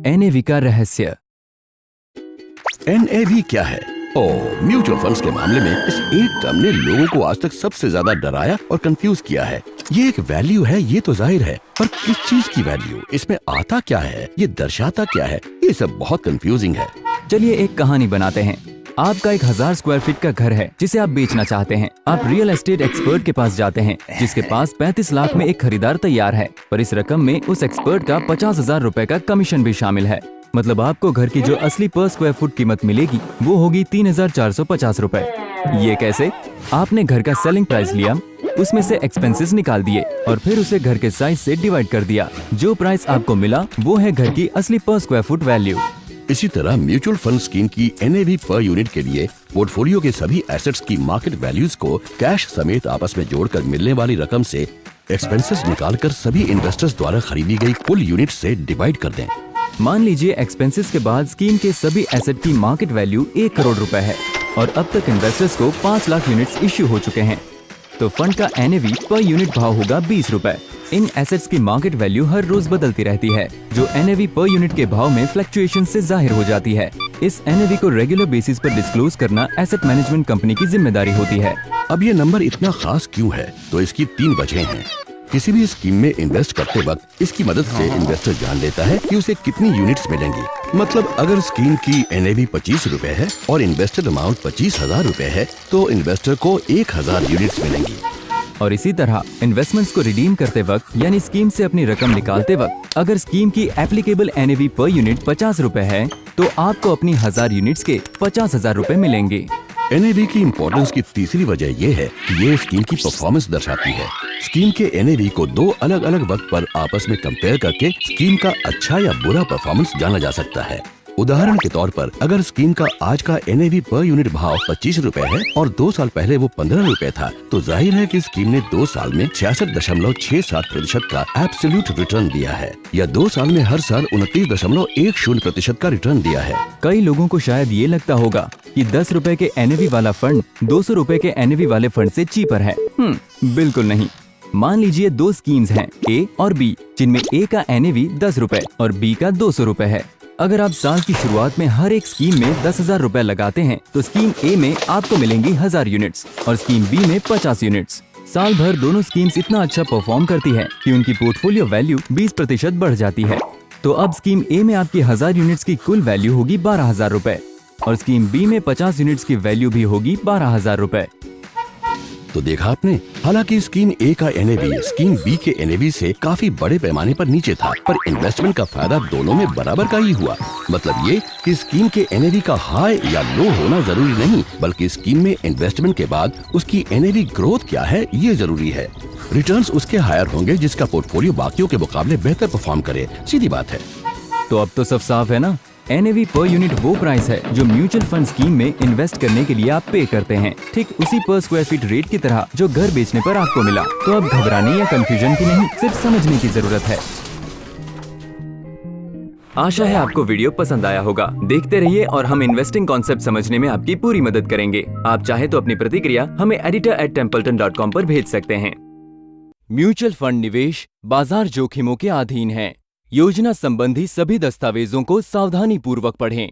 NAV का रहस्य। NAV क्या है? म्यूचुअल फंड्स के मामले में इस एक टर्म ने लोगों को आज तक सबसे ज्यादा डराया और कंफ्यूज किया है। ये एक वैल्यू है, ये तो जाहिर है, पर किस चीज की वैल्यू, इसमें आता क्या है, ये दर्शाता क्या है, ये सब बहुत कंफ्यूजिंग है। चलिए एक कहानी बनाते हैं। आपका 1000 स्क्वायर फीट का घर है जिसे आप बेचना चाहते हैं। आप रियल एस्टेट एक्सपर्ट के पास जाते हैं जिसके पास 35 लाख में एक खरीदार तैयार है, पर इस रकम में उस एक्सपर्ट का 50,000 रुपए का कमीशन भी शामिल है। मतलब आपको घर की जो असली पर स्क्वायर फुट कीमत मिलेगी वो होगी 3,450 रुपए। ये कैसे? आपने घर का सेलिंग प्राइस लिया, उसमें से एक्सपेंसेस निकाल दिए और फिर उसे घर के साइज से डिवाइड कर दिया। जो प्राइस आपको मिला वो है घर की असली पर स्क्वायर फुट वैल्यू। इसी तरह म्यूचुअल फंड स्कीम की एनएवी पर यूनिट के लिए पोर्टफोलियो के सभी एसेट्स की मार्केट वैल्यूज को कैश समेत आपस में जोड़कर मिलने वाली रकम से एक्सपेंसेस निकालकर सभी इन्वेस्टर्स द्वारा खरीदी गई कुल यूनिट से डिवाइड कर दें। मान लीजिए एक्सपेंसेस के बाद स्कीम के सभी एसेट की मार्केट वैल्यू 1 करोड़ रुपए है और अब तक इन्वेस्टर्स को 5 लाख यूनिट्स इश्यू हो चुके हैं, तो फंड का एनएवी पर यूनिट भाव होगा 20 रुपए। इन एसेट्स की मार्केट वैल्यू हर रोज बदलती रहती है, जो एनएवी पर यूनिट के भाव में फ्लक्चुएशन से जाहिर हो जाती है। इस एनएवी को रेगुलर बेसिस पर डिस्क्लोज करना एसेट मैनेजमेंट कंपनी की जिम्मेदारी होती है। अब ये नंबर इतना खास क्यों है? तो इसकी 3 वजह हैं। किसी भी स्कीम में इन्वेस्ट करते वक्त इसकी मदद से इन्वेस्टर जान लेता है कि उसे कितनी यूनिट्स मिलेंगी। मतलब अगर स्कीम की एनएवी 25 रुपए है और इन्वेस्टेड अमाउंट 25,000 रुपए है तो इन्वेस्टर को 1,000 यूनिट्स मिलेंगी। और इसी तरह इन्वेस्टमेंट्स को रिडीम करते वक्त यानी स्कीम से अपनी रकम निकालते वक्त अगर स्कीम की एप्लीकेबल एनएवी पर यूनिट 50 रुपए है तो आपको अपनी 1000 यूनिट्स के 50,000 रुपए मिलेंगे। एनएवी की इम्पोर्टेंस की तीसरी वजह ये है कि ये स्कीम की परफॉर्मेंस दर्शाती है। स्कीम के एनएवी को 2 अलग अलग वक्त पर आपस में कंपेयर करके स्कीम का अच्छा या बुरा परफॉर्मेंस जाना जा सकता है। उदाहरण के तौर पर अगर स्कीम का आज का एनएवी पर यूनिट भाव 25 रुपए है और 2 साल पहले वो 15 रुपए था, तो जाहिर है कि स्कीम ने 2 साल में 66.67% का एब्सोल्यूट रिटर्न दिया है या 2 साल में हर साल 29.10% का रिटर्न दिया है। कई लोगों को शायद ये लगता होगा कि 10 रुपए के एनएवी वाला फंड 200 रुपए के एनएवी वाले फंड से चीपर है। बिल्कुल नहीं। मान लीजिए 2 स्कीम्स हैं ए और बी, जिनमें ए का एनएवी 10 रुपए और बी का 200 रुपए है। अगर आप साल की शुरुआत में हर एक स्कीम में 10,000 रुपए लगाते हैं तो स्कीम ए में आपको मिलेंगी 1000 यूनिट्स और स्कीम बी में 50 यूनिट्स। साल भर दोनों स्कीम्स इतना अच्छा परफॉर्म करती है कि उनकी पोर्टफोलियो वैल्यू 20% बढ़ जाती है। तो अब स्कीम ए में आपकी 1000 यूनिट्स की कुल वैल्यू होगी 12,000 रुपए और स्कीम बी में 50 यूनिट्स की वैल्यू भी होगी 12,000 रुपए। तो देखा आपने, हालांकि स्कीम ए का एनएवी स्कीम बी के एनएवी से काफी बड़े पैमाने पर नीचे था, पर इन्वेस्टमेंट का फायदा दोनों में बराबर का ही हुआ। मतलब ये कि स्कीम के एनएवी का हाई या लो होना जरूरी नहीं, बल्कि स्कीम में इन्वेस्टमेंट के बाद उसकी एनएवी ग्रोथ क्या है ये जरूरी है। रिटर्न्स उसके हायर होंगे जिसका पोर्टफोलियो बाकियों के मुकाबले बेहतर परफॉर्म करे, सीधी बात है। तो अब तो सब साफ है ना। एनएवी पर यूनिट वो प्राइस है जो म्यूचुअल फंड स्कीम में इन्वेस्ट करने के लिए आप पे करते हैं, ठीक उसी पर स्क्वायर फीट रेट की तरह जो घर बेचने पर आपको मिला। तो अब घबराने या कंफ्यूजन की नहीं, सिर्फ समझने की जरूरत है। आशा है आपको वीडियो पसंद आया होगा। देखते रहिए और हम इन्वेस्टिंग कॉन्सेप्ट समझने में आपकी पूरी मदद करेंगे। आप चाहे तो अपनी प्रतिक्रिया हमें editor@templeton.com पर भेज सकते हैं। म्यूचुअल फंड निवेश बाजार जोखिमों के अधीन है। योजना संबंधी सभी दस्तावेजों को सावधानी पूर्वक पढ़ें।